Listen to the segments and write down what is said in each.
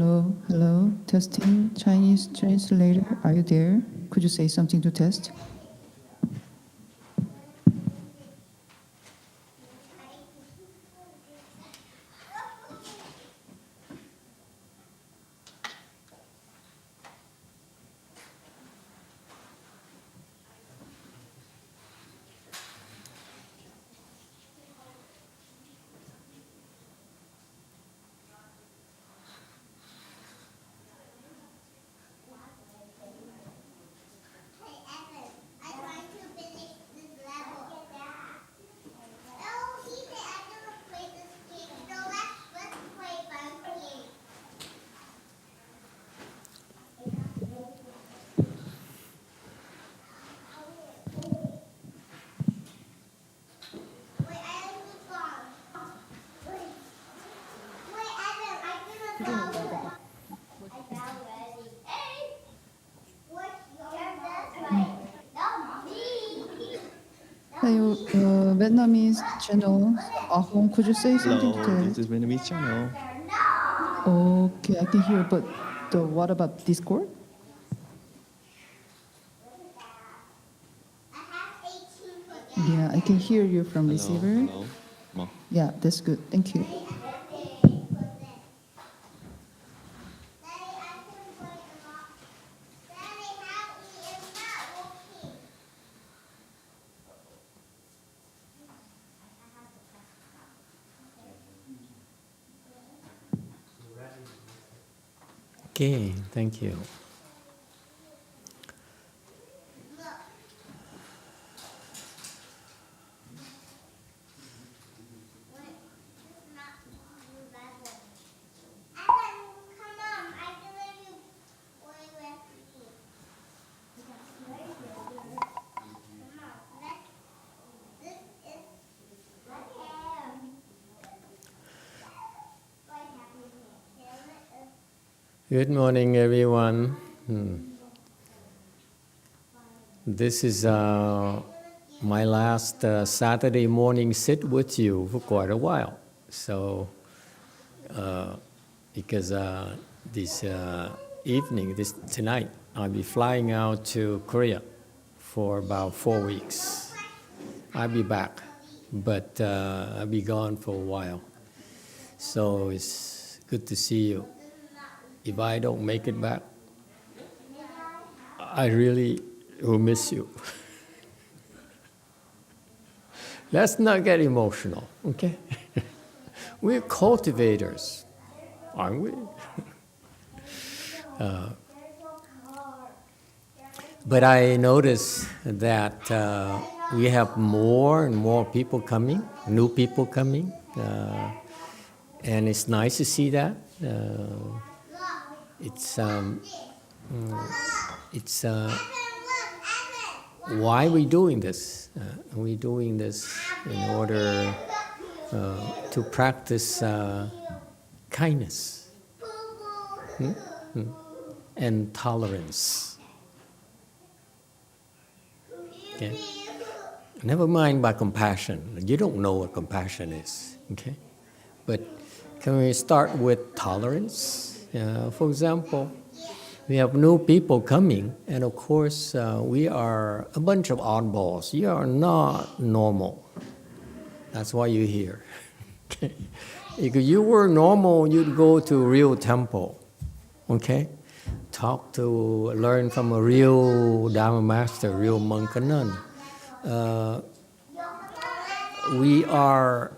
Hello, hello, testing, Chinese translator, are you there? Could you say something to test? Hey, Vietnamese channel, Ahong, could you say something Hello, to this test? is Vietnamese channel. Okay, I can hear, but what about Discord? Yeah, I can hear you from receiver. Hello. Come on. Yeah, that's good. Thank you. Okay, thank you. Good morning, everyone. This is my last Saturday morning sit with you for quite a while. So, because this evening, tonight, I'll be flying out to Korea for about 4 weeks. I'll be back, but I'll be gone for a while. So it's good to see you. If I don't make it back, I really will miss you. Let's not get emotional, okay? We're cultivators, aren't we? But I notice that we have more and more people coming, new people coming, and it's nice to see that. It's why we're doing this. We're doing this in order to practice kindness and tolerance. Okay? Never mind about compassion. You don't know what compassion is. Okay? But can we start with tolerance? For example, we have new people coming, and of course, we are a bunch of oddballs. You are not normal. That's why you're here. If you were normal, you'd go to a real temple, okay? Learn from a real Dharma master, real monk or nun. We are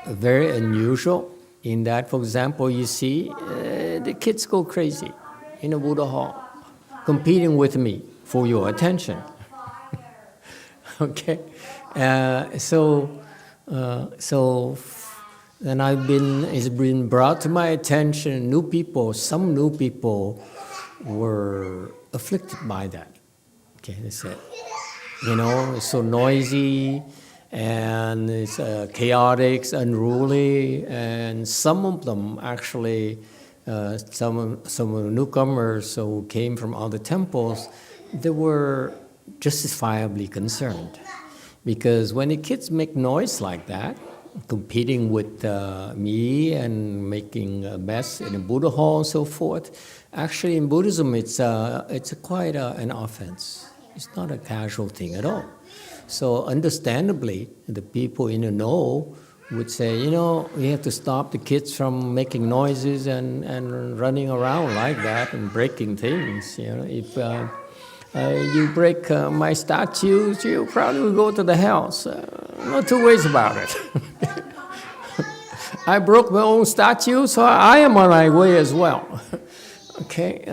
very unusual in that, for example, you see, the kids go crazy in a Buddha hall, competing with me for your attention. Okay, so then it's been brought to my attention. Some new people were afflicted by that. Okay, they said, it's so noisy and it's chaotic, unruly, and some of them actually. Some of the newcomers who came from other temples, they were justifiably concerned. Because when the kids make noise like that, competing with me and making a mess in the Buddha hall and so forth. Actually, in Buddhism, it's quite an offense. It's not a casual thing at all. So understandably, the people in the know would say, you know, we have to stop the kids from making noises and running around like that and breaking things. You know, if you break my statues, you probably will go to the house. No two ways about it. I broke my own statue, so I am on my way as well. Okay,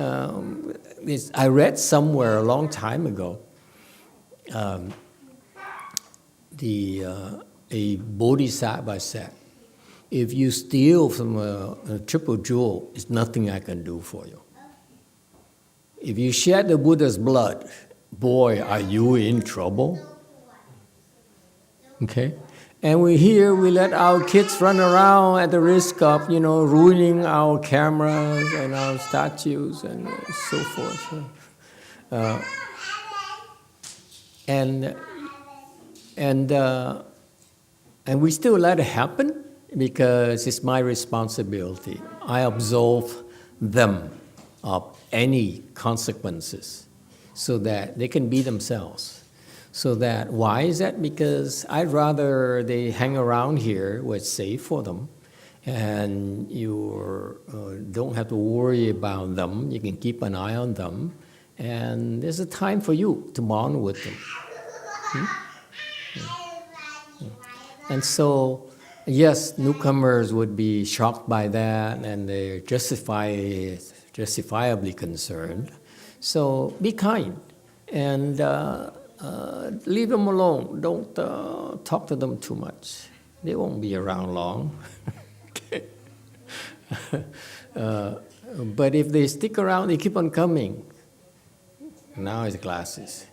I read somewhere a long time ago, a bodhisattva said, if you steal from a triple jewel, it's nothing I can do for you. If you shed the Buddha's blood, boy, are you in trouble. Okay? And we let our kids run around at the risk of, you know, ruining our cameras and our statues and so forth. And we still let it happen because it's my responsibility. I absolve them of any consequences so that they can be themselves. So that, why is that? Because I'd rather they hang around here where it's safe for them and you don't have to worry about them. You can keep an eye on them and there's a time for you to bond with them. And so, yes, newcomers would be shocked by that and they're justifiably concerned. So be kind and leave them alone. Don't talk to them too much. They won't be around long. Okay. But if they stick around, they keep on coming. Now it's glasses.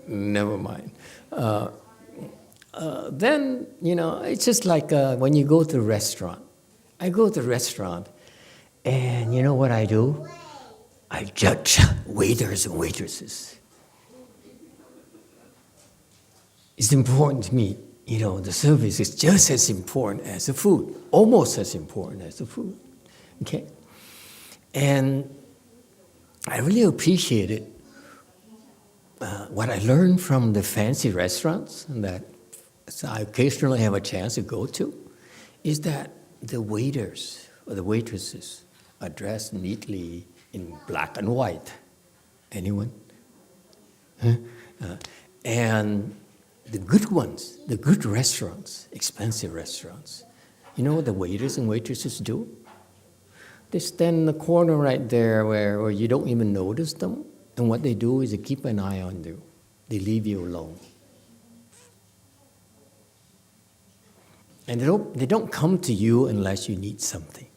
Never mind. Then, you know, it's just like when you go to a restaurant. I go to a restaurant, and you know what I do? I judge waiters and waitresses. It's important to me, you know, the service is just as important as the food, almost as important as the food, okay? And I really appreciated what I learned from the fancy restaurants that I occasionally have a chance to go to, is that the waiters or the waitresses are dressed neatly in black and white. Anyone? And the good ones, the good restaurants, expensive restaurants, you know what the waiters and waitresses do? They stand in the corner right there where you don't even notice them, and what they do is they keep an eye on you. They leave you alone. And they don't come to you unless you need something.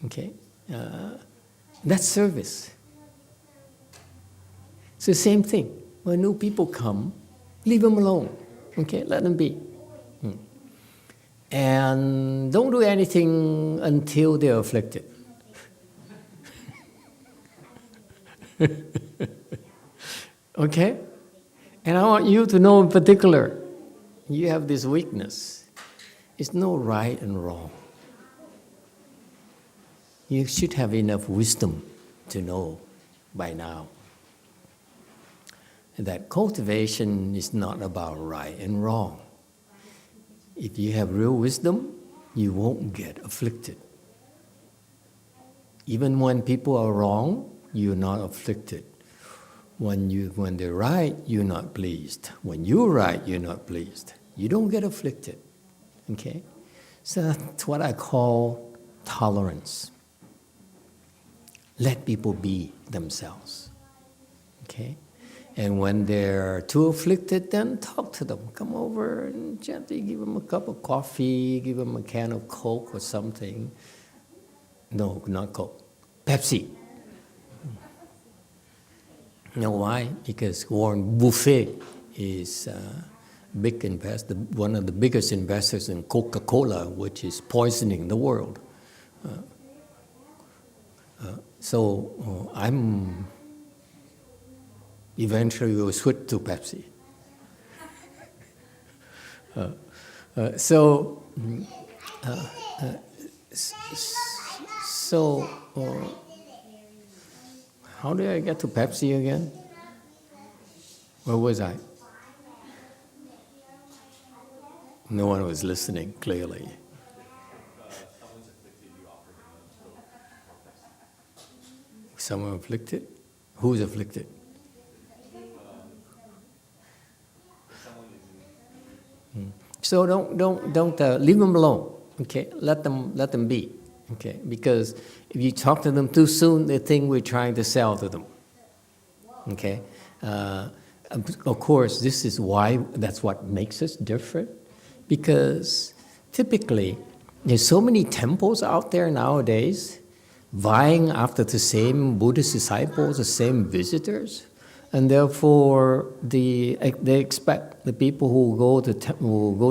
Okay? That's service. It's the same thing. When new people come, leave them alone. Okay? Let them be. And don't do anything until they're afflicted. Okay? And I want you to know in particular, you have this weakness. It's no right and wrong. You should have enough wisdom to know by now that cultivation is not about right and wrong. If you have real wisdom, you won't get afflicted. Even when people are wrong, you're not afflicted. When they're right, you're not pleased. When you're right, you're not pleased. You don't get afflicted. Okay? So that's what I call tolerance. Let people be themselves. Okay? And when they're too afflicted, then talk to them. Come over and gently give them a cup of coffee, give them a can of Coke or something. No, not Coke. Pepsi. You know why? Because Warren Buffett is big investor, one of the biggest investors in Coca-Cola, which is poisoning the world. So Eventually, we will switch to Pepsi. So, how did I get to Pepsi again? Where was I? No one was listening, clearly. Someone afflicted? Who's afflicted? So don't leave them alone. Okay, let them be. Okay, because if you talk to them too soon, they think we're trying to sell to them. Okay, of course, this is why that's what makes us different. Because typically, there's so many temples out there nowadays, vying after the same Buddhist disciples, the same visitors. And therefore, they expect the people who go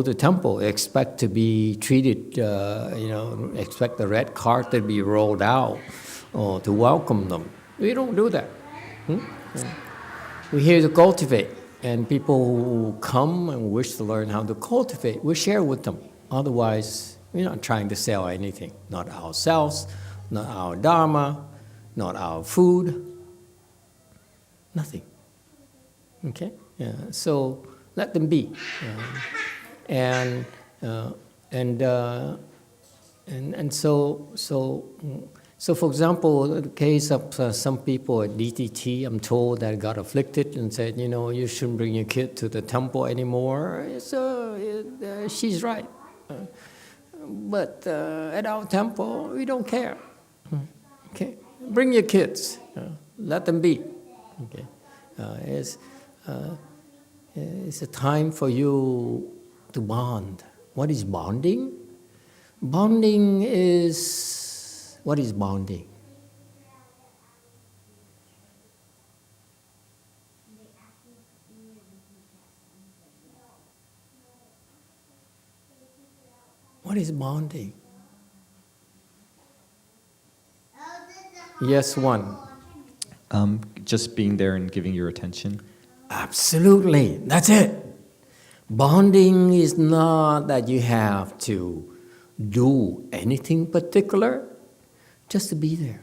to temple expect to be treated, expect the red carpet to be rolled out or to welcome them. We don't do that. We're here to cultivate, and people who come and wish to learn how to cultivate, we share with them. Otherwise, we're not trying to sell anything. Not ourselves, not our dharma, not our food, nothing. Okay, so let them be, and so for example, in the case of some people at DTT, I'm told that got afflicted and said, you shouldn't bring your kid to the temple anymore. So she's right, but at our temple we don't care. Okay, bring your kids, let them be. Okay, it's a time for you to bond. What is bonding? Bonding is, what is bonding? What is bonding? Yes, one. Just being there and giving your attention. Absolutely, that's it. Bonding is not that you have to do anything particular, just to be there.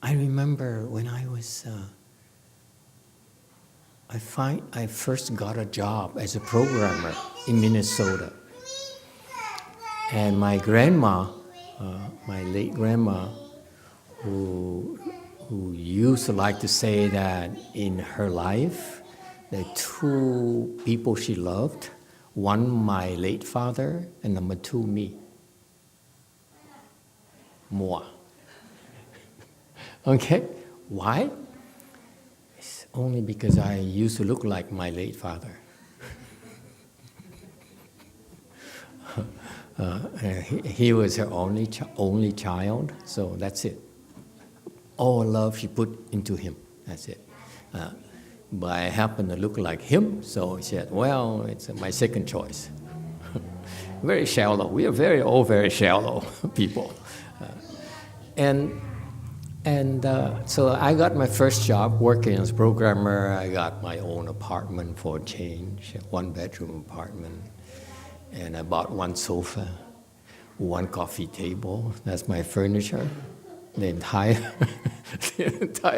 I remember when I was, I first got a job as a programmer in Minnesota. And my grandma, my late grandma, who used to like to say that in her life, the two people she loved, one my late father, and number two me. Moi. Okay? Why? It's only because I used to look like my late father. He was her only child, so that's it. All love she put into him, that's it. But I happen to look like him, so he said, well, it's my second choice. Very shallow. We are very shallow people. So I got my first job working as a programmer. I got my own apartment for a change, a one-bedroom apartment. And I bought one sofa, one coffee table. That's my furniture. The entire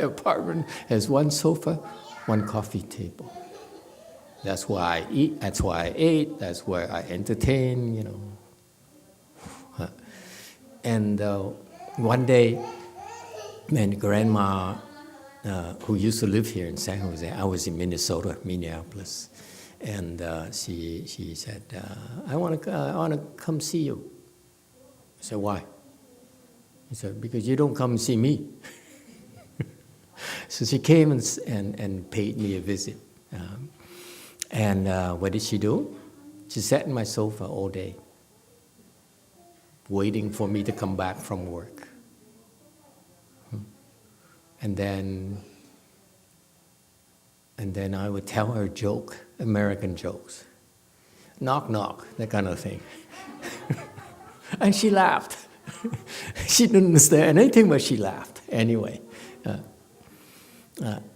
apartment has one sofa, one coffee table. That's where I eat, that's why I ate, that's where I entertain, And one day, my grandma, who used to live here in San Jose, I was in Minnesota, Minneapolis, and she said, I want to come see you. I said, why? He said, because you don't come see me. So she came and paid me a visit. What did she do? She sat in my sofa all day, waiting for me to come back from work. And then I would tell her joke, American jokes. Knock, knock, that kind of thing. And she laughed. She didn't understand anything, but she laughed anyway.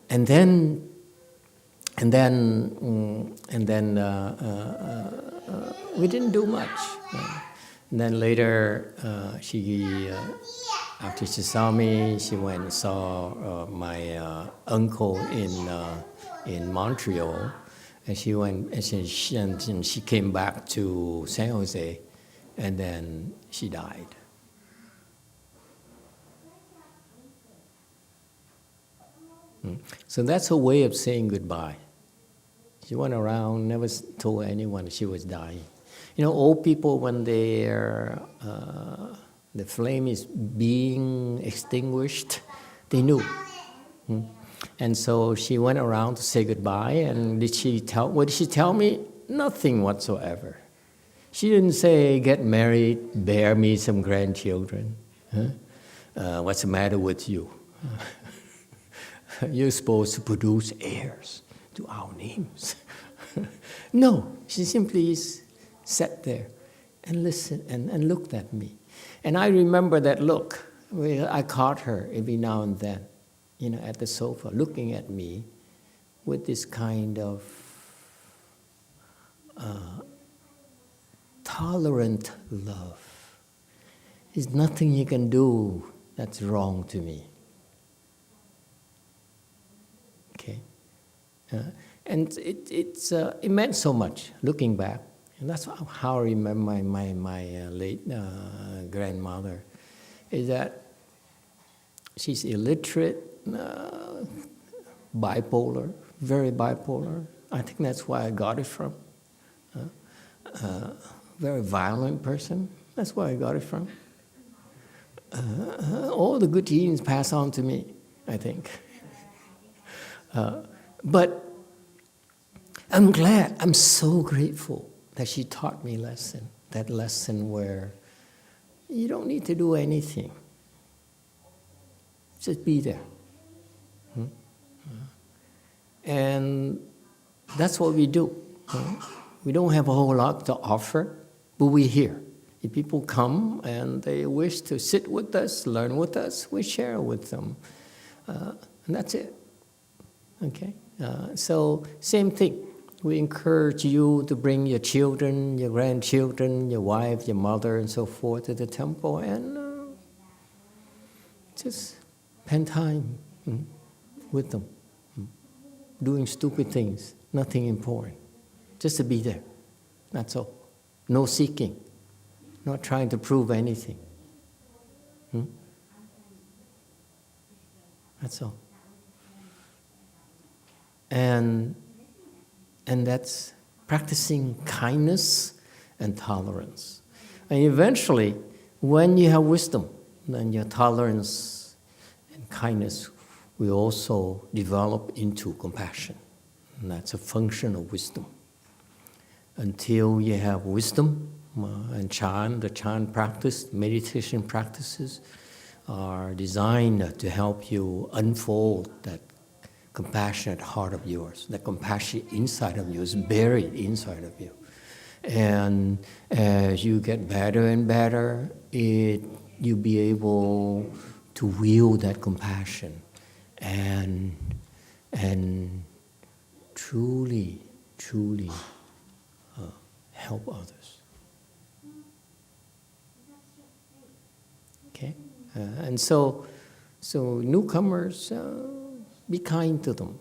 And then we didn't do much. And then later, after she saw me, she went and saw my uncle in Montreal, and she went and she came back to San Jose, and then she died. So that's her way of saying goodbye. She went around, never told anyone she was dying. You know, old people, when the flame is being extinguished, they knew. And so she went around to say goodbye, and what did she tell me? Nothing whatsoever. She didn't say, get married, bear me some grandchildren. What's the matter with you? You're supposed to produce heirs to our names. No, she simply sat there and listened and looked at me. And I remember that look. I caught her every now and then, you know, at the sofa, looking at me with this kind of tolerant love. There's nothing you can do that's wrong to me. Okay? And it meant so much, looking back. And that's how I remember my late grandmother, is that she's illiterate, bipolar, very bipolar. I think that's where I got it from. Very violent person, that's where I got it from. All the good genes pass on to me, I think. But I'm glad, I'm so grateful that she taught me that lesson where you don't need to do anything. Just be there. And that's what we do. We don't have a whole lot to offer, but we're here. If people come and they wish to sit with us, learn with us, we share with them. And that's it. Okay? So, same thing. We encourage you to bring your children, your grandchildren, your wife, your mother, and so forth to the temple, and just spend time with them, doing stupid things, nothing important, just to be there. That's all. No seeking, not trying to prove anything. That's all. And that's practicing kindness and tolerance. And eventually, when you have wisdom, then your tolerance and kindness will also develop into compassion. And that's a function of wisdom. Until you have wisdom and Chan, the Chan practice, meditation practices are designed to help you unfold that compassionate heart of yours. The compassion inside of you is buried inside of you. And as you get better and better, you'll be able to wield that compassion and truly help others. Okay? And so newcomers, be kind to them.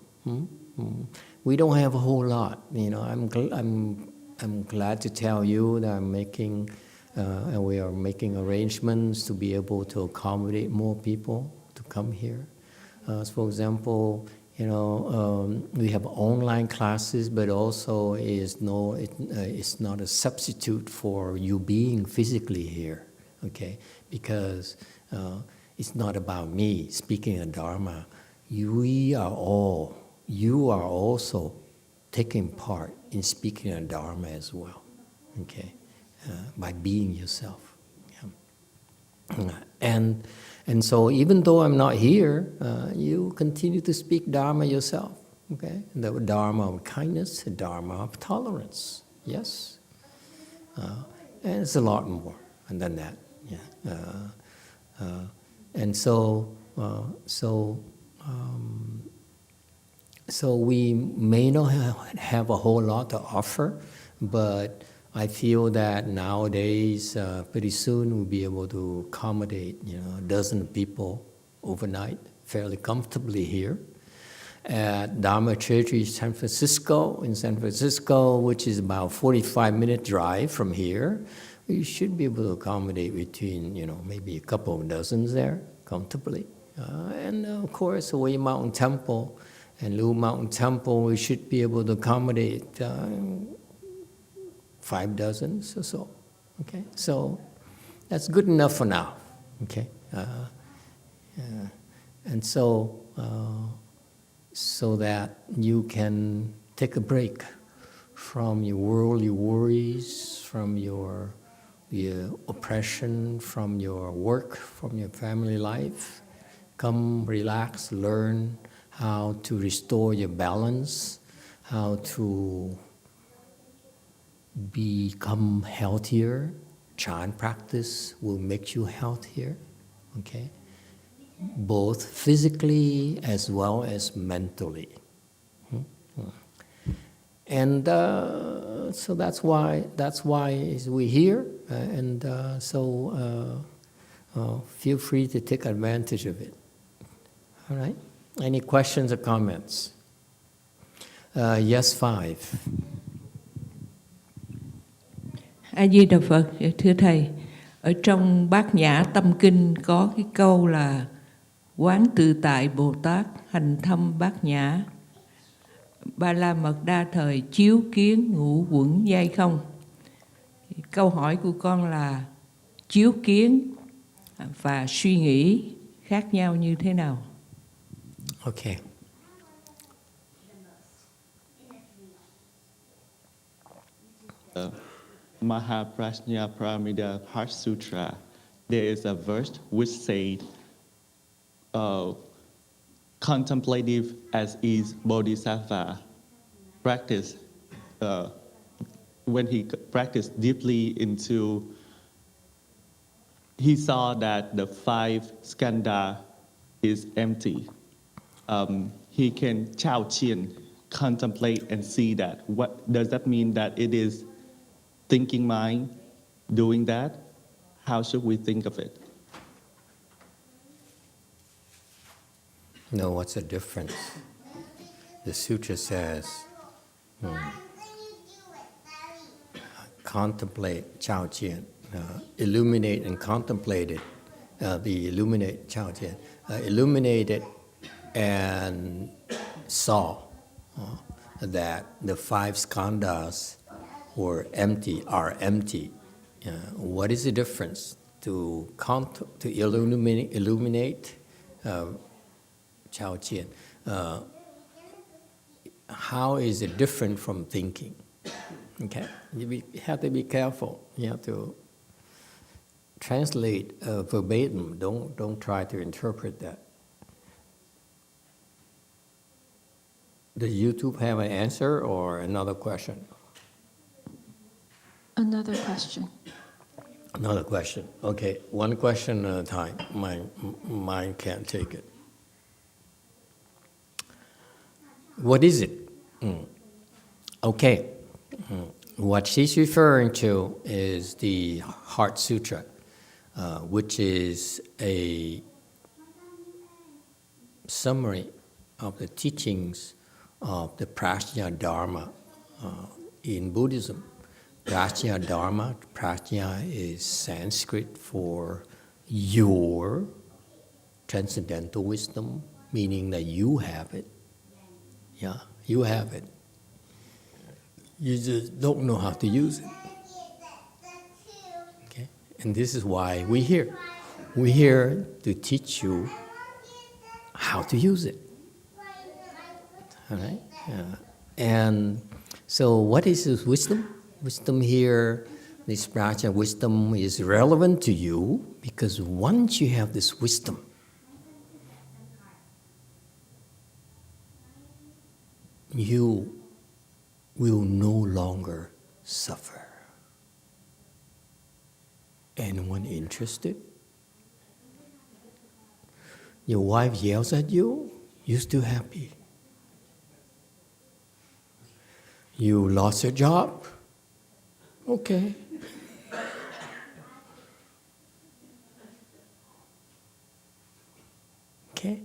We don't have a whole lot. You know, I'm glad to tell you that I'm making, and we are making arrangements to be able to accommodate more people to come here. So for example, you know, we have online classes, but also it's not a substitute for you being physically here. Okay, because it's not about me speaking a Dharma. You are also taking part in speaking a Dharma as well, okay, by being yourself. Yeah. And so even though I'm not here, you continue to speak Dharma yourself, okay? The Dharma of kindness, the Dharma of tolerance, yes? And it's a lot more than that, yeah. And so So we may not have a whole lot to offer, but I feel that nowadays, pretty soon we'll be able to accommodate, a dozen people overnight fairly comfortably here. At Dharma Church in San Francisco, which is about 45-minute drive from here, we should be able to accommodate between, maybe a couple of dozens there comfortably. And of course, Hawaii Mountain Temple and Lu Mountain Temple, we should be able to accommodate 5 dozens or so. Okay, so that's good enough for now. Okay, and so that you can take a break from your worldly worries, from your oppression, from your work, from your family life. Come, relax, learn how to restore your balance, how to become healthier. Chant practice will make you healthier, okay? Both physically as well as mentally. And so that's why we're here, so feel free to take advantage of it. All right? Any questions or comments? Yes, 5. A Di Đà Phật, thưa thầy, ở trong Bát Nhã Tâm Kinh có cái câu là quán tự tại Bồ Tát hành thâm bát nhã, Ba La Mật Đa thời chiếu kiến ngũ quẩn giai không. Câu hỏi của con là chiếu kiến và suy nghĩ khác nhau như thế nào? Okay. Mahaprajna Paramita Heart Sutra, there is a verse which said, contemplative as is Bodhisattva practice, when he practiced deeply into, he saw that the 5 skandha is empty. He can chao chien, contemplate and see that. What does that mean? That it is thinking mind doing that? How should we think of it? No, what's the difference? The sutra says, contemplate chao chien, illuminate and contemplate it, the illuminate chao chien, illuminated and saw that the 5 skandhas are empty. What is the difference to illuminate chao chien? How is it different from thinking? Okay, you have to be careful. You have to translate verbatim. Don't try to interpret that. Does YouTube have an answer or another question? Another question. Another question. Okay, one question at a time. Mine can't take it. What is it? Okay. What she's referring to is the Heart Sutra, which is a summary of the teachings of the Prajna Dharma in Buddhism. Prajna Dharma, Prajna is Sanskrit for your transcendental wisdom, meaning that you have it. Yeah, you have it. You just don't know how to use it. Okay? And this is why we're here. We're here to teach you how to use it. All right? And so what is this wisdom? Wisdom here, this prajna wisdom is relevant to you because once you have this wisdom, you will no longer suffer. Anyone interested? Your wife yells at you, you're still happy. You lost your job? Okay. Okay?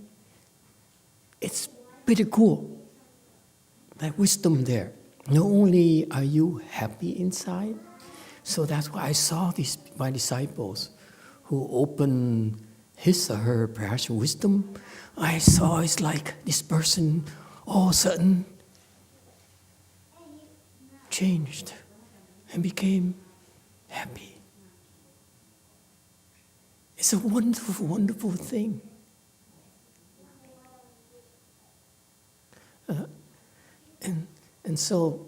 It's pretty cool. That wisdom there. Not only are you happy inside, so that's why I saw my disciples who open his or her perhaps wisdom. I saw it's like this person all of a sudden changed and became happy. It's a wonderful, wonderful thing. And so,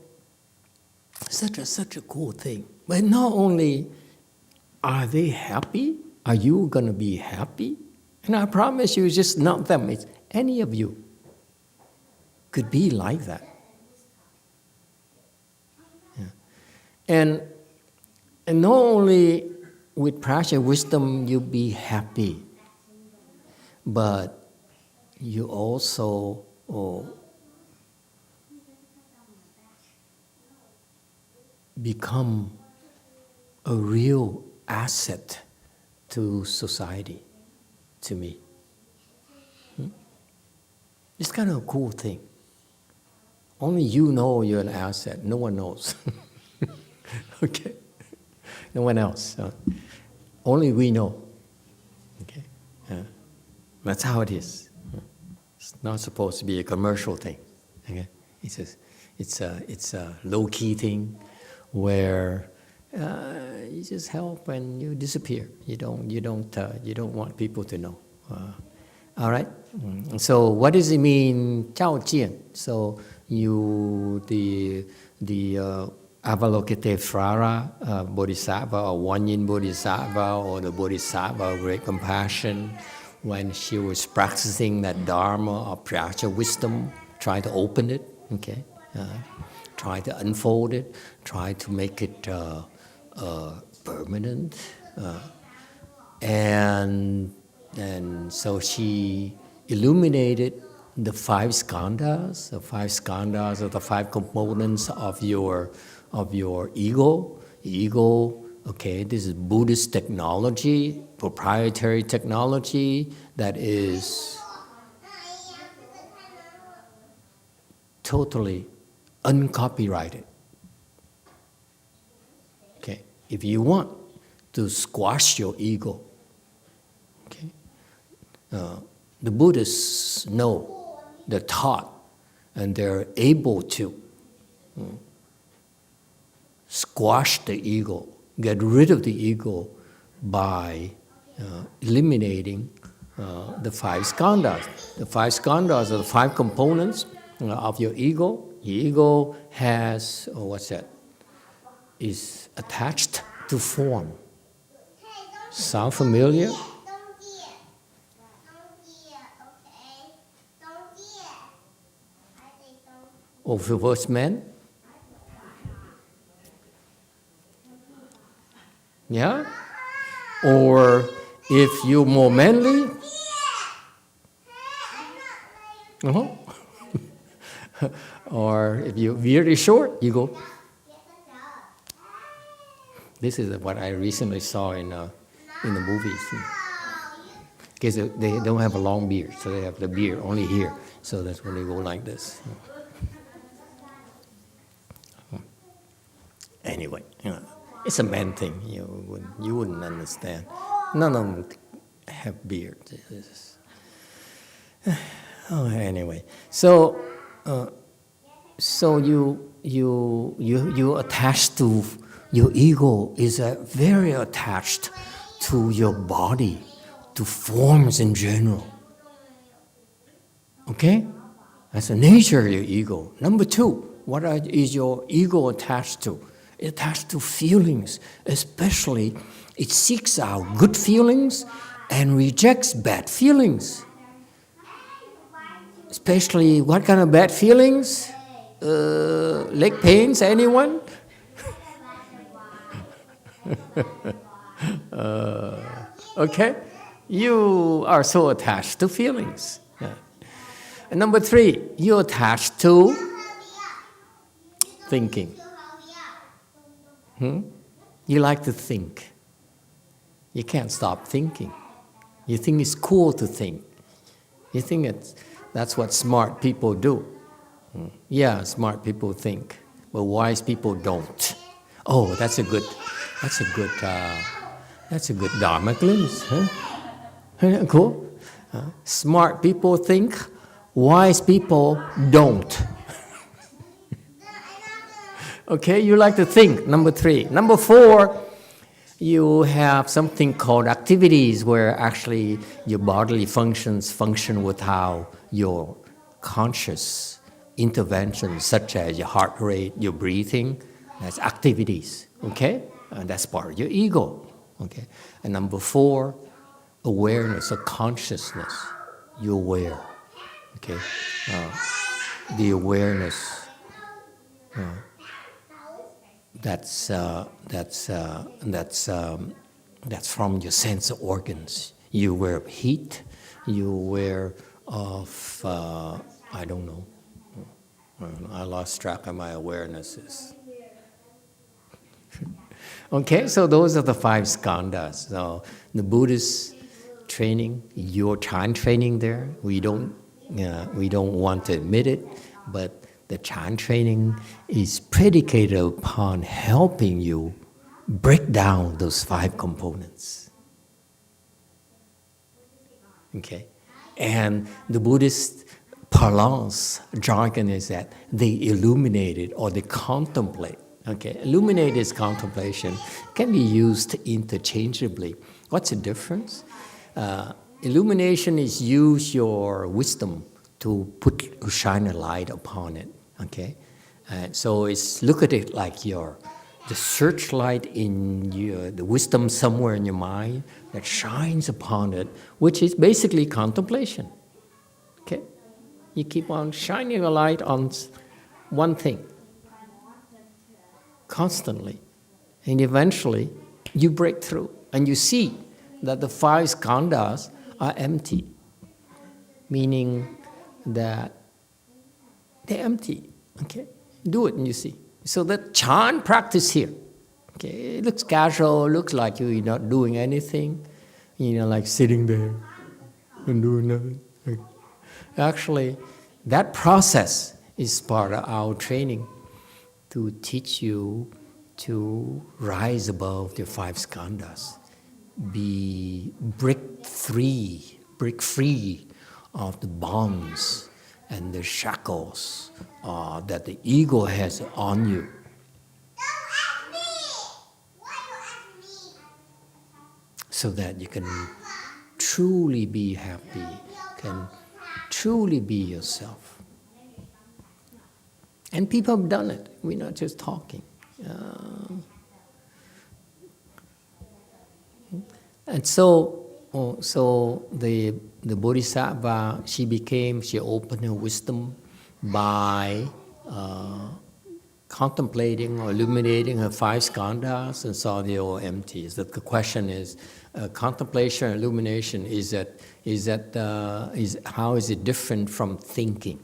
such a cool thing. But not only are they happy, are you going to be happy? And I promise you, it's just not them, it's any of you could be like that. Yeah. And not only with prajna wisdom you be happy, but you also become a real asset to society, to me. It's kind of a cool thing. Only you know you're an asset. No one knows. Okay? No one else. Only we know. Okay? That's how it is. It's not supposed to be a commercial thing. Okay? It's a low-key thing where you just help and you disappear. You don't want people to know. All right. So what does it mean, Chao Jian? So the Avalokiteshvara Bodhisattva or Wanyin Bodhisattva or the Bodhisattva of great compassion, when she was practicing that Dharma of prajna wisdom, try to open it, okay, try to unfold it, try to make it permanent, and so she illuminated the 5 skandhas. The 5 skandhas are the 5 components of your ego. Ego, okay, this is Buddhist technology, proprietary technology that is totally uncopyrighted. Okay, if you want to squash your ego, okay, the Buddhists know, they're taught, and they're able to squash the ego, get rid of the ego by eliminating the 5 skandhas. The 5 skandhas are the 5 components of your ego. Your ego has, is attached to form. Sound familiar? Of the first man? Yeah? Or if you're more manly? Or if you're very short, you go. This is what I recently saw in the movies. Because they don't have a long beard, so they have the beard only here. So that's when they go like this. Anyway, it's a man thing. You wouldn't understand. None of them have beards. Anyway, so you attached to your ego is very attached to your body, to forms in general. Okay, that's the nature of your ego. Number 2, what is your ego attached to? It's attached to feelings, especially it seeks out good feelings and rejects bad feelings. Especially what kind of bad feelings? Leg pains, anyone? Okay? You are so attached to feelings. Yeah. And number 3, you're attached to thinking? You like to think. You can't stop thinking. You think it's cool to think. You think that's what smart people do. Yeah, smart people think, but wise people don't. Oh, that's a good Dharma glimpse, huh? Cool. Smart people think, wise people don't. Okay, you like to think, number 3. Number 4, you have something called activities where actually your bodily functions function with how your conscious interventions, such as your heart rate, your breathing, that's activities, okay? And that's part of your ego, okay? And number 4, awareness or consciousness. You're aware, okay? The awareness. That's from your sense organs. You're aware of heat. You're aware of I don't know. I lost track of my awarenesses. Okay, so those are the 5 skandhas. So the Buddhist training, your Chan training there, we don't want to admit it, but the Chan training is predicated upon helping you break down those 5 components. Okay? And the Buddhist parlance, jargon is that they illuminate it or they contemplate. Okay? Illuminate is contemplation. Can be used interchangeably. What's the difference? Illumination is use your wisdom to shine a light upon it, okay? So it's look at it like the searchlight in the wisdom somewhere in your mind that shines upon it, which is basically contemplation, okay? You keep on shining a light on one thing constantly, and eventually you break through and you see that the 5 skandhas are empty, meaning that they're empty, okay? Do it and you see. So the Chan practice here, okay? It looks casual, looks like you're not doing anything, like sitting there and doing nothing. Actually, that process is part of our training to teach you to rise above the 5 skandhas, break free of the bonds and the shackles that the ego has on you. So that you can truly be happy, can truly be yourself. And people have done it. We're not just talking. And so the Bodhisattva, she opened her wisdom by contemplating or illuminating her 5 skandhas and saw they all empty. The question is, contemplation and illumination, how is it different from thinking?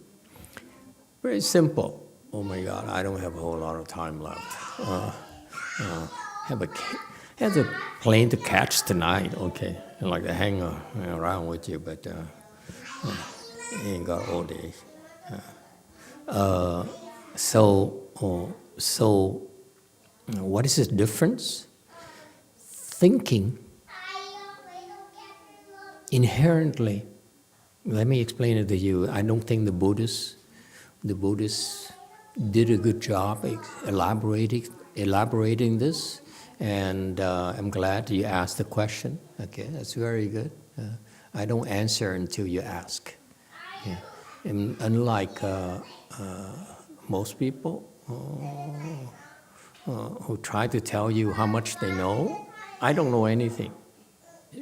Very simple. Oh my God, I don't have a whole lot of time left. Have a plane to catch tonight, okay? I'd like to hang around with you, but ain't got all day. So what is the difference? Thinking inherently, let me explain it to you. I don't think the Buddhists did a good job elaborating this, and I'm glad you asked the question. Okay, that's very good. I don't answer until you ask. Yeah. And unlike most people who try to tell you how much they know, I don't know anything.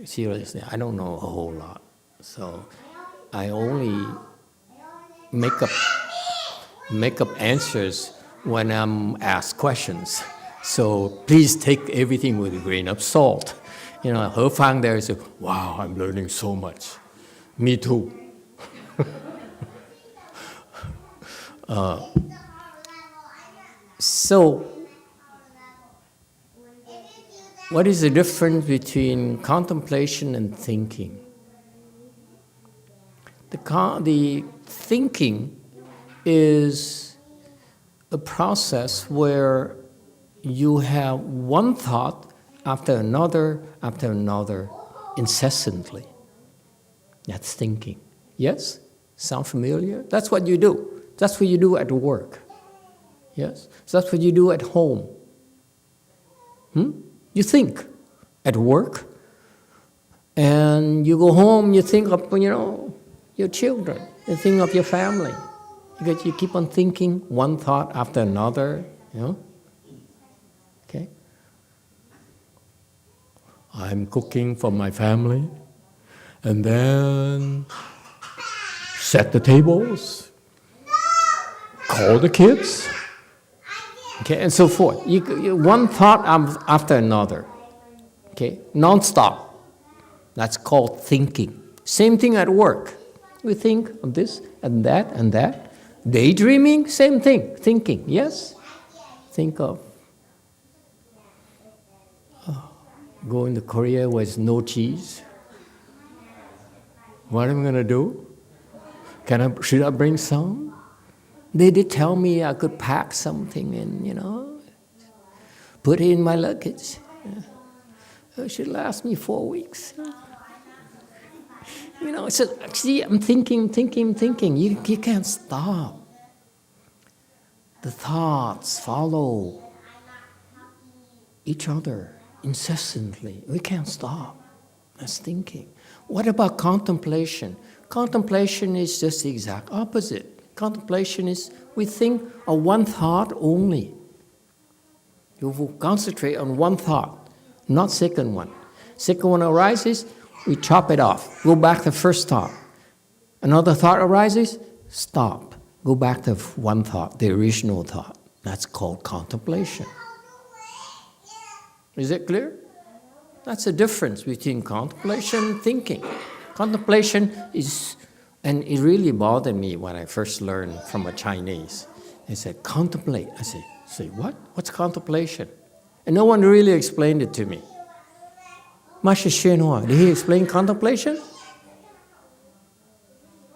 Seriously, I don't know a whole lot. So I only make up answers when I'm asked questions. So please take everything with a grain of salt. He Fang there is, wow, I'm learning so much. Me too. So, what is the difference between contemplation and thinking? The thinking is a process where you have one thought after another, incessantly. That's thinking. Yes? Sound familiar? That's what you do. That's what you do at work. Yes? So that's what you do at home. You think at work, and you go home, you think of, your children, you think of your family. Because you keep on thinking one thought after another, Okay? I'm cooking for my family, and then set the tables, call the kids, okay, and so forth. You one thought after another, okay, non-stop. That's called thinking. Same thing at work. We think of this and that and that. Daydreaming, same thing, thinking, yes? Think of going to Korea with no cheese. What am I going to do? Should I bring some? They did tell me I could pack something and, put it in my luggage. It should last me 4 weeks. So see, I'm thinking. You can't stop. The thoughts follow each other incessantly. We can't stop. That's thinking. What about contemplation? Contemplation is just the exact opposite. Contemplation is we think of one thought only. You will concentrate on one thought, not second one. Second one arises, we chop it off. Go back to first thought. Another thought arises, stop. Go back to one thought, the original thought. That's called contemplation. Is it clear? That's the difference between contemplation and thinking. Contemplation is, and it really bothered me when I first learned from a Chinese. They said, contemplate. I say, what? What's contemplation? And no one really explained it to me. Master Hsuan Hua, did he explain contemplation?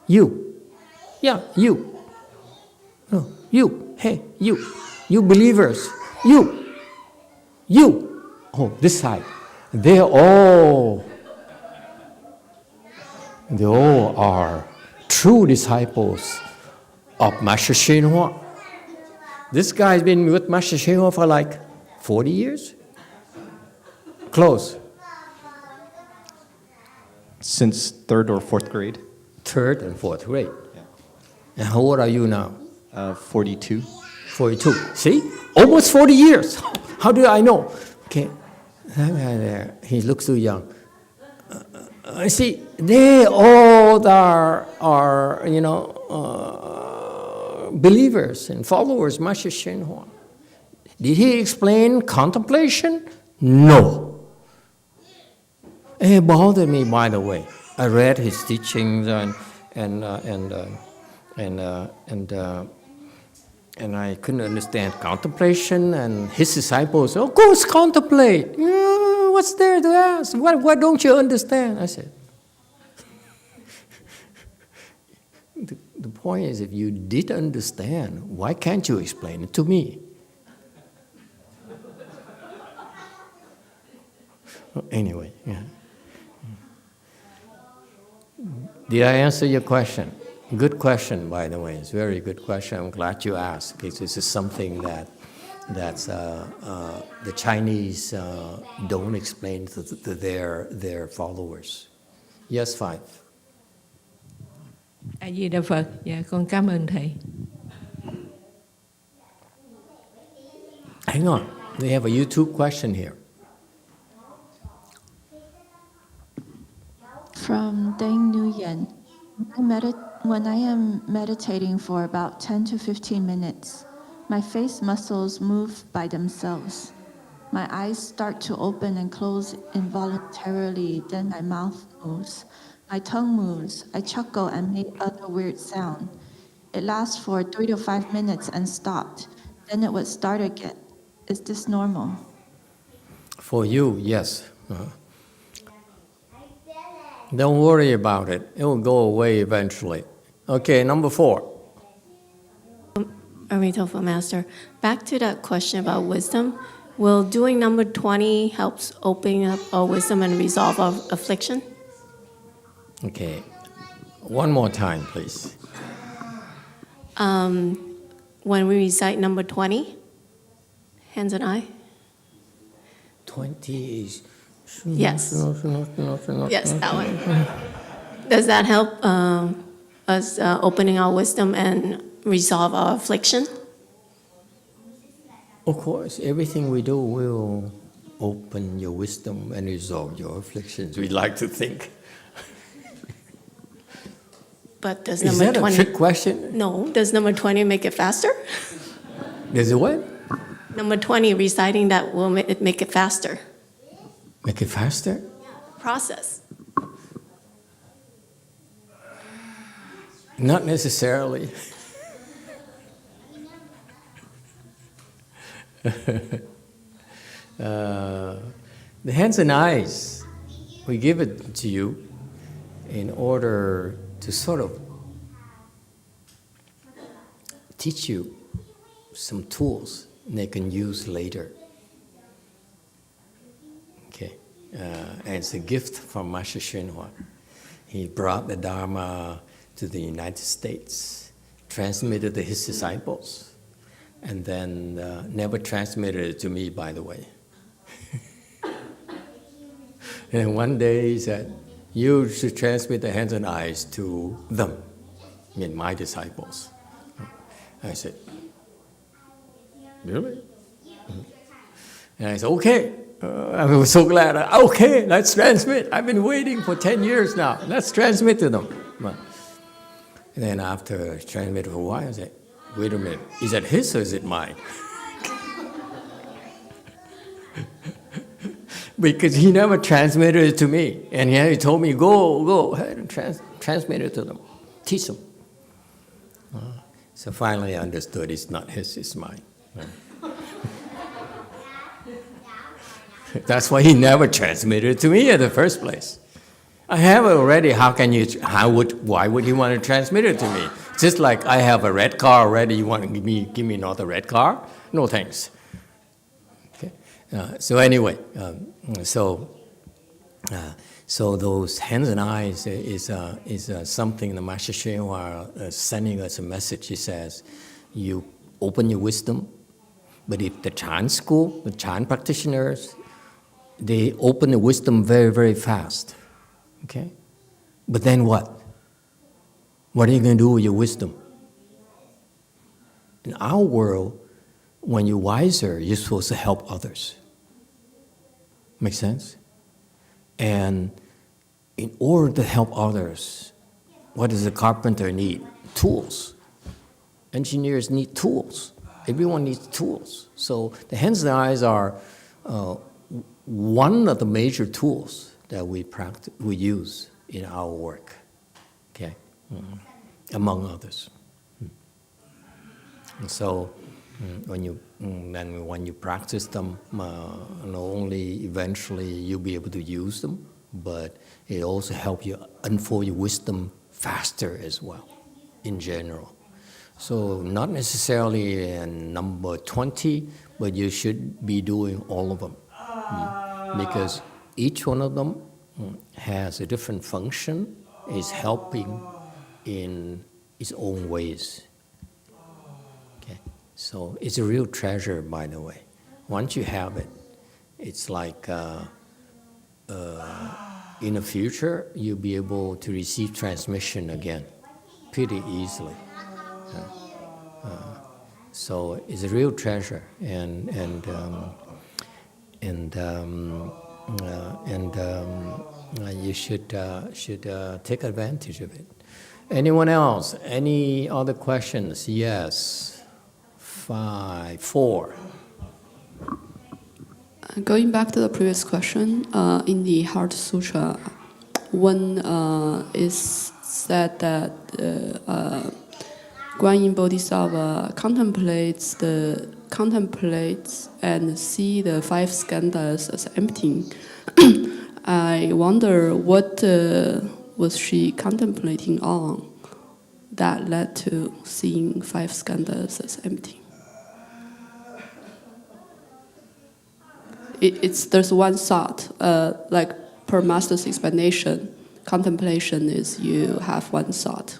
You. Yeah, you. No, you. Hey, you. You believers. You. Oh, this side. They all are true disciples of Master Hsuan Hua. This guy's been with Master Hsuan Hua for like 40 years? Close. Since 3rd or 4th grade. 3rd and 4th grade. Yeah. And how old are you now? 42. 42. See? Almost 40 years. How do I know? Okay. That guy there, he looks too young. See, they all are believers and followers of Master Hsuan Hua. Did he explain contemplation? No. It bothered me, by the way. I read his teachings and I couldn't understand contemplation, and his disciples, of course, contemplate. What's there to ask? What don't you understand? I said, the point is, if you did understand, why can't you explain it to me? Anyway, yeah. Did I answer your question? Good question, by the way. It's a very good question. I'm glad you asked, because this is something that's the Chinese don't explain to their followers. Yes, 5. A Di Đà Phật. Dạ, con cảm ơn thầy. Hang on, we have a YouTube question here. From Deng Nguyen. When I am meditating for about 10 to 15 minutes, my face muscles move by themselves. My eyes start to open and close involuntarily, then my mouth moves. My tongue moves. I chuckle and make other weird sound. It lasts for 3 to 5 minutes and stopped. then it would start again. Is this normal? For you, yes. Don't worry about it. It will go away eventually. Okay, number 4. Amitofo Master, back to that question about wisdom. Will doing number 20 helps open up our wisdom and resolve our affliction? Okay. One more time, please. When we recite number 20, hands and eye? 20 is... Yes. Yes, that one. Does that help us opening our wisdom and resolve our affliction? Of course, everything we do will open your wisdom and resolve your afflictions, we like to think. But does Is number that 20... a trick question? No. Does number 20 make it faster? Is it what? Number 20, reciting that will make it faster. Make it faster? Process. Not necessarily. The hands and eyes, we give it to you in order to sort of teach you some tools they can use later. Okay, and it's a gift from Master Hsuan. He brought the Dharma to the United States, transmitted to his disciples, and then never transmitted it to me, by the way. And one day he said, "You should transmit the hands and eyes to them, I mean my disciples." I said, "Really?" And I said, "Okay." I was so glad. Okay, let's transmit. I've been waiting for 10 years now. Let's transmit to them. And then after transmitting for a while, I said, "Wait a minute, is that his or is it mine?" Because he never transmitted it to me. And he told me, go ahead and transmit it to them. Teach them. So finally I understood it's not his, it's mine. That's why he never transmitted it to me in the first place. I have it already. Why would he want to transmit it to me? Just like I have a red car already, you want to give me another red car? No thanks. Okay. So anyway, so those hands and eyes is something the Master Hsuan is sending us a message. He says, you open your wisdom, but if the Chan school, the Chan practitioners, they open the wisdom very, very fast. Okay? But then what? What are you going to do with your wisdom? In our world, when you're wiser, you're supposed to help others. Make sense? And in order to help others, what does a carpenter need? Tools. Engineers need tools. Everyone needs tools. So the hands and eyes are one of the major tools that we use in our work, okay, among others. And so when you practice them, not only eventually you'll be able to use them, but it also helps you unfold your wisdom faster as well, in general. So not necessarily in number 20, but you should be doing all of them. Because each one of them has a different function, is helping in its own ways. Okay, so it's a real treasure, by the way. Once you have it, it's like in the future you'll be able to receive transmission again pretty easily. So it's a real treasure, and you should take advantage of it. Anyone else? Any other questions? Yes. 4. Going back to the previous question, in the Heart Sutra, one is said that Guan Yin Bodhisattva contemplates and see the 5 skandhas as empty. I wonder what was she contemplating on that led to seeing 5 skandhas as empty. There's one thought, like per Master's explanation, contemplation is you have one thought.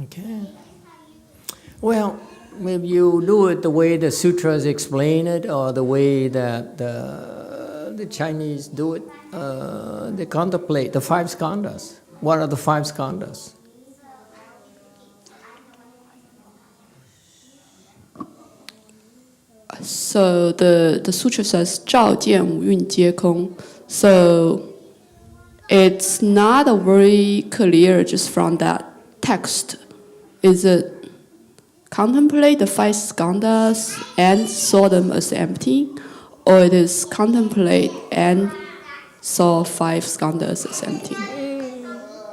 Okay. Well, if you do it the way the sutras explain it, or the way that the Chinese do it, they contemplate the 5 skandhas. What are the 5 skandhas? So the sutra says 照见五蕴皆空. So it's not a very clear just from that text. Is it contemplate the 5 skandhas and saw them as empty, or it is contemplate and saw 5 skandhas as empty?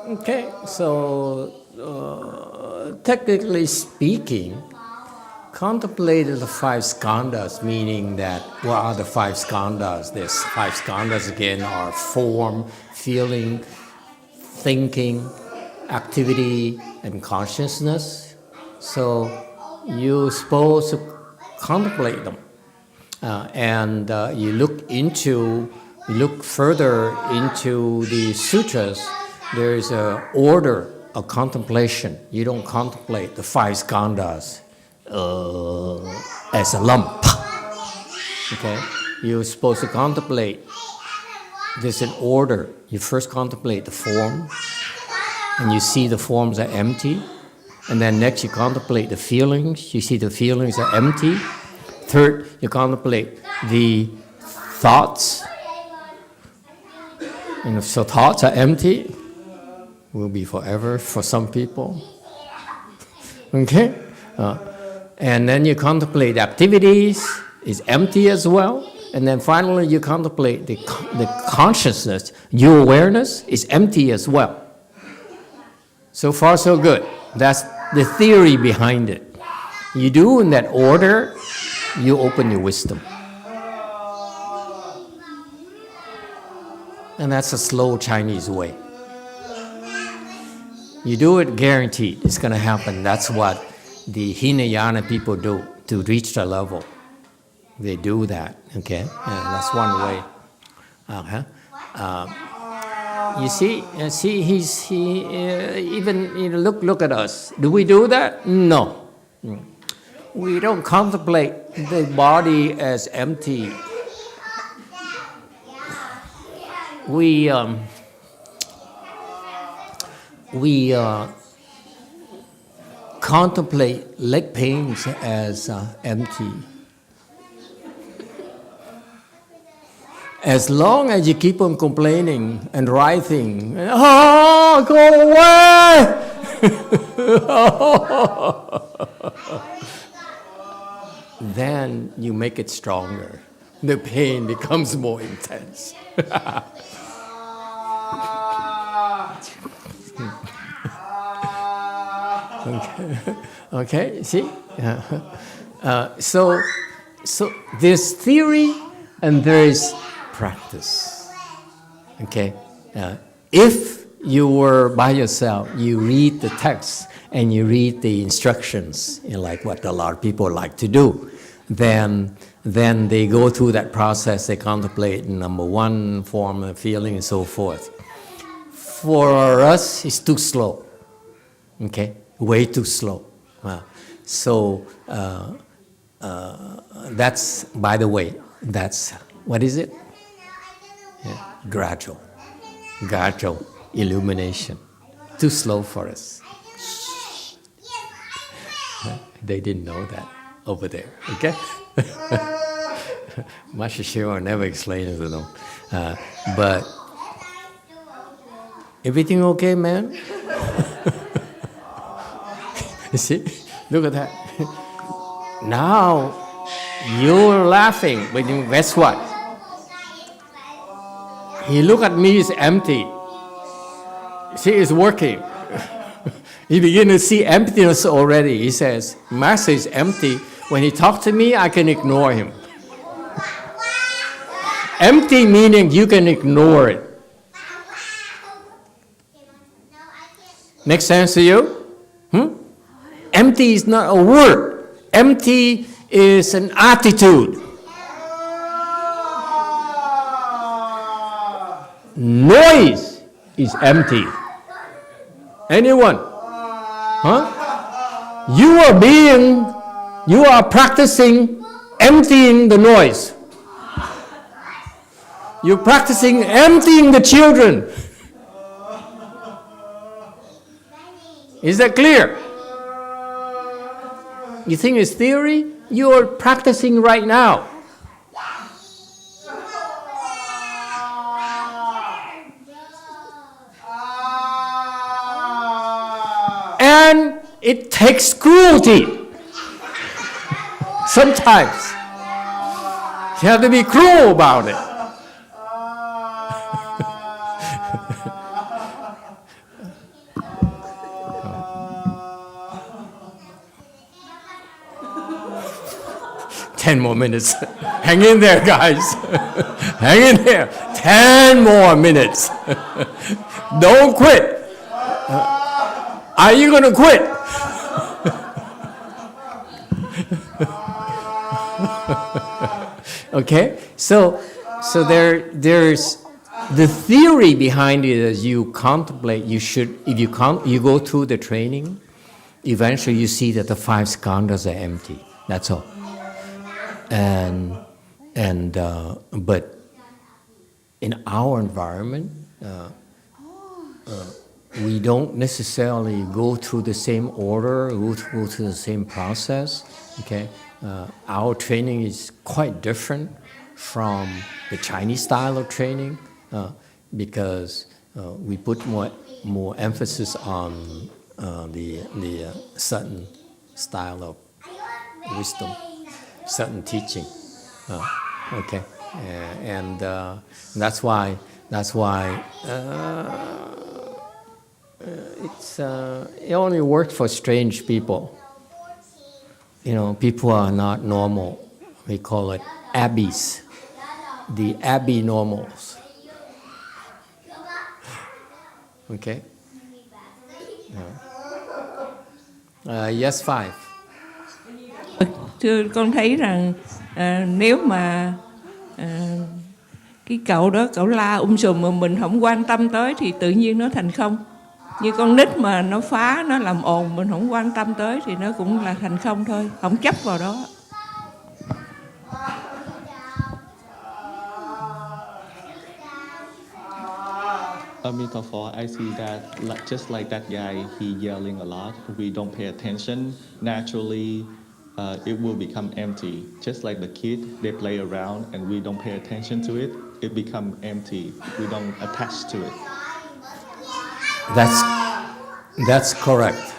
Okay, so technically speaking, contemplated the 5 skandhas, meaning that what are the 5 skandhas? There's 5 skandhas again are form, feeling, thinking, activity, and consciousness. So you're supposed to contemplate them, and you look further into the sutras. There's an order of contemplation. You don't contemplate the 5 skandhas as a lump. Okay, you're supposed to contemplate. There's an order. You first contemplate the form, and you see the forms are empty. And then next you contemplate the feelings. You see the feelings are empty. Third, you contemplate the thoughts. And if so thoughts are empty, will be forever for some people. Okay? And then you contemplate activities, is empty as well. And then finally you contemplate the consciousness, your awareness is empty as well. So far so good. That's the theory behind it. You do in that order, you open your wisdom. And that's a slow Chinese way. You do it, guaranteed, it's going to happen. That's what the Hinayana people do to reach the level. They do that, okay? That's one way. You see, even look at us. Do we do that? No. We don't contemplate the body as empty. We contemplate leg pains as empty. As long as you keep on complaining and writhing, oh, go away! Then you make it stronger. The pain becomes more intense. Okay, see? So there's theory and there is practice. Okay? If you were by yourself, you read the text and you read the instructions, like what a lot of people like to do, then they go through that process, they contemplate number 1, form and feeling and so forth. For us, it's too slow. Okay? Way too slow. So that's, by the way, that's, what is it? Yeah, gradual illumination. Too slow for us. They didn't know that over there, okay? Master Shiro never explained it to them. But, everything okay, man? You see? Look at that. Now, you're laughing, but guess what? He look at me, it's empty. See, it's working. He begin to see emptiness already. He says, Master is empty. When he talks to me, I can ignore him. Empty meaning you can ignore it. Make sense to you? Empty is not a word. Empty is an attitude. Noise is empty. Anyone? Huh? You are practicing emptying the noise. You're practicing emptying the children. Is that clear? You think it's theory? You are practicing right now. And it takes cruelty. Sometimes you have to be cruel about it. 10 more minutes. Hang in there, guys. Hang in there. 10 more minutes. Don't quit. Are you going to quit? Okay? So there's the theory behind it as you contemplate, you go through the training, eventually you see that the 5 skandhas are empty. That's all. But in our environment, we don't necessarily go through the same order, go through the same process. Okay, our training is quite different from the Chinese style of training because we put more emphasis on the certain style of wisdom, certain teaching. Okay, and that's why it only works for strange people. You know, people are not normal. We call it abbeys, the abbey normals. Okay. Yes, 5. Thưa con thấy rằng nếu mà cái cậu đó cậu la sùm mà mình không quan tâm tới thì tự nhiên nó thành không. Như con nít mà nó phá, nó làm ồn, mình không quan tâm tới thì nó cũng là thành không thôi, không chấp vào đó. Metaphor, I see that just like that guy, he yelling a lot. We don't pay attention. Naturally, it will become empty. Just like the kid, they play around and we don't pay attention to it. It becomes empty. We don't attach to it. That's correct.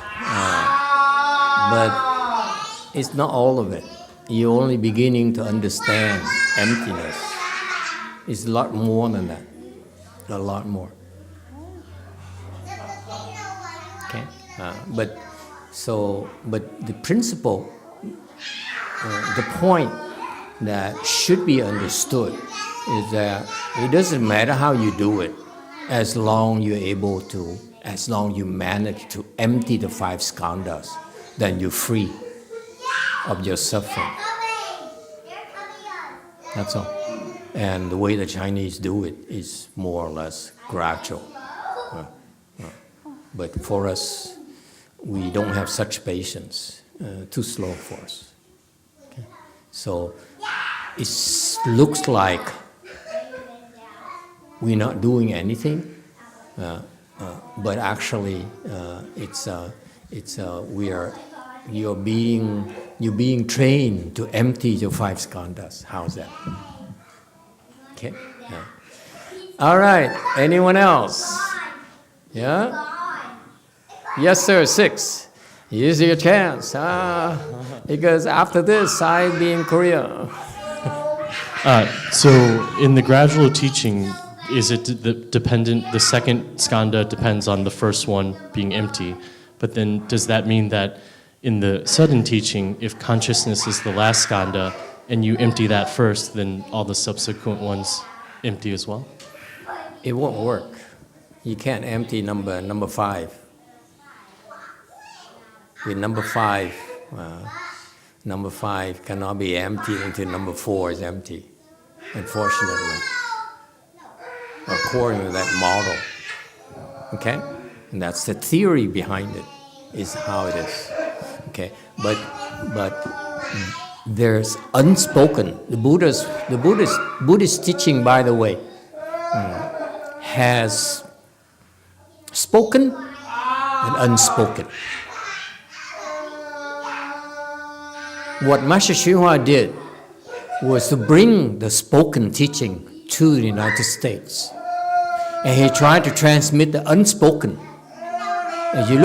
But it's not all of it. You're only beginning to understand emptiness. It's a lot more than that. A lot more. Okay? But the principle, the point that should be understood is that it doesn't matter how you do it, as long you manage to empty the 5 skandhas, then you're free of your suffering. That's all. And the way the Chinese do it is more or less gradual. But for us, we don't have such patience. Too slow for us. Okay? So it looks like we're not doing anything, but actually, you're being trained to empty your 5 skandhas. How's that? Okay. Yeah. All right. Anyone else? Yeah. Yes, sir. 6. Use your chance. Because after this, I'll be in Korea. So in the gradual teaching, is it dependent? The second skandha depends on the first one being empty, But then does that mean that in the sudden teaching, if consciousness is the last skanda and you empty that first, then all the subsequent ones empty as well? It won't work. You can't empty number 5. With number 5, number 5 cannot be emptied until number 4 is empty, unfortunately, according to that model. Okay? And that's the theory behind it, is how it is. Okay? But there's unspoken. The Buddhist teaching, by the way, has spoken and unspoken. What Master Hsuan Hua did was to bring the spoken teaching to the United States. And he tried to transmit the unspoken. And you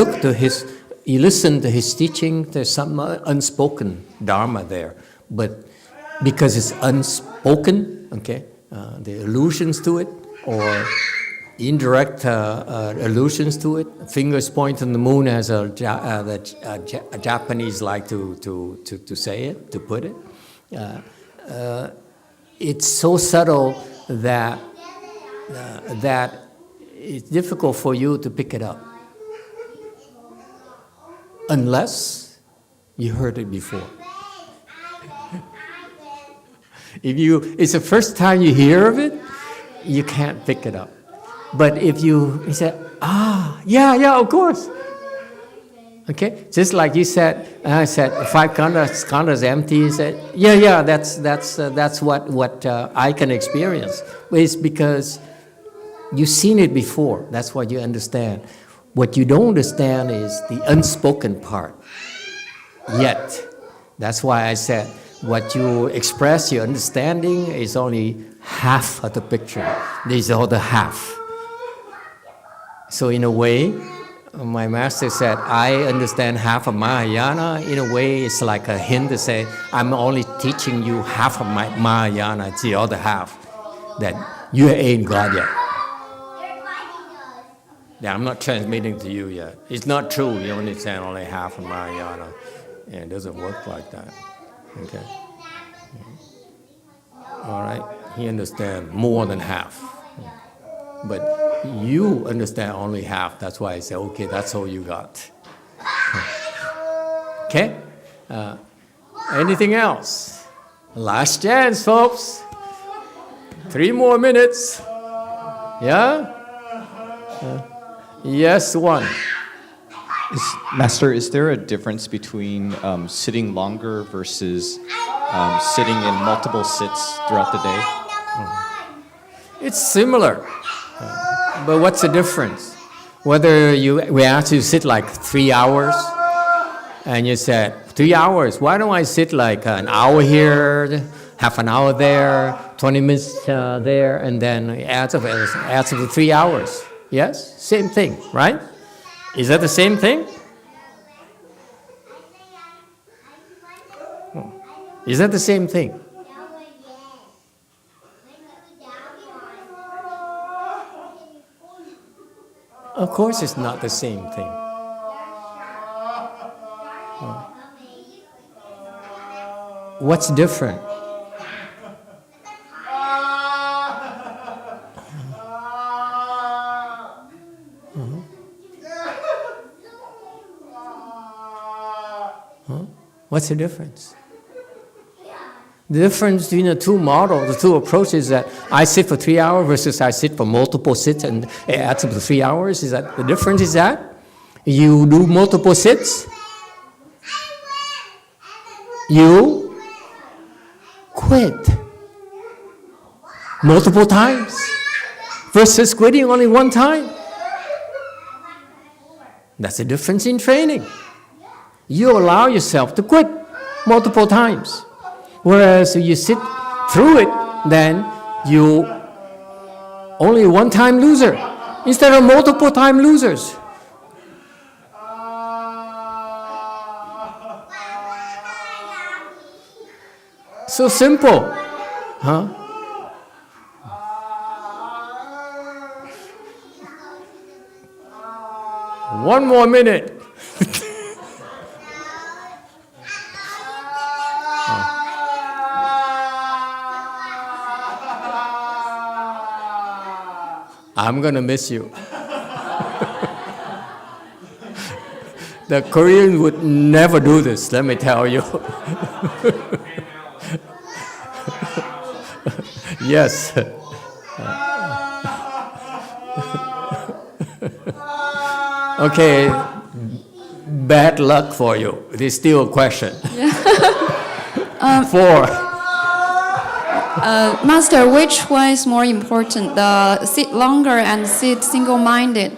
listen to his teaching, there's some unspoken dharma there. But because it's unspoken, okay, the allusions to it, or indirect allusions to it, fingers point to the moon, as a Japanese like to say it, to put it. It's so subtle that it's difficult for you to pick it up, unless you heard it before. If it's the first time you hear of it, you can't pick it up. But if you say, yeah, of course. Okay, just like you said, I said 5 skandhas empty. You said, yeah, that's what I can experience. But it's because you've seen it before. That's what you understand. What you don't understand is the unspoken part yet. That's why I said what you express, your understanding, is only half of the picture. There's the other half. So in a way, my master said, I understand half of Mahayana. In a way, it's like a hint to say, I'm only teaching you half of my Mahayana. It's the other half that you ain't got yet. Yeah, I'm not transmitting to you yet. It's not true. You understand only half of Mahayana. And it doesn't work like that. Okay? All right? He understands more than half. But you understand only half. That's why I say, okay, that's all you got. Okay? Anything else? Last chance, folks. 3 more minutes. Yeah? Yes, 1. Master, is there a difference between sitting longer versus sitting in multiple sits throughout the day? It's similar. But what's the difference? Whether we ask you to sit like 3 hours, and you said, 3 hours, why don't I sit like an hour here, half an hour there, 20 minutes there, and then it adds up to 3 hours? Yes? Same thing, right? Is that the same thing? Is that the same thing? Of course it's not the same thing. What's different? What's the difference? The difference between the two models, the two approaches, is that I sit for 3 hours versus I sit for multiple sits and it adds up to 3 hours. Is that the difference? Is that you do multiple sits, you quit multiple times versus quitting only one time. That's the difference in training. You allow yourself to quit multiple times. Whereas if you sit through it, then you only one-time loser instead of multiple-time losers. So simple, huh? One more minute. I'm gonna miss you. The Korean would never do this, let me tell you. Yes. Okay, bad luck for you. It is still a question. 4. Master, which one is more important, the sit longer and sit single-minded?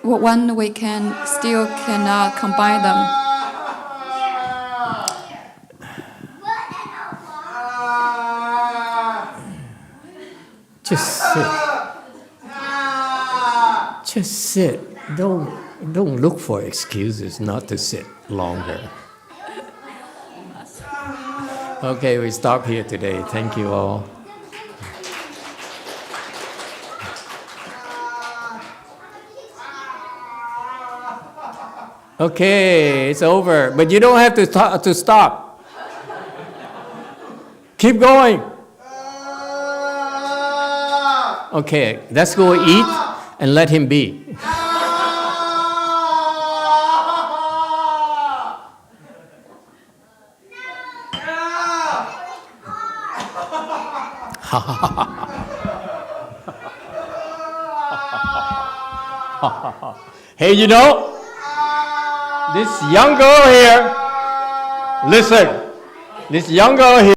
One we can still cannot combine them. Just sit. Just sit. Don't look for excuses not to sit longer. Okay, we stop here today. Thank you all. Okay, it's over. But you don't have to stop. Keep going. Okay, let's go eat and let him be. Hey, you know, this young girl here, listen, this young girl here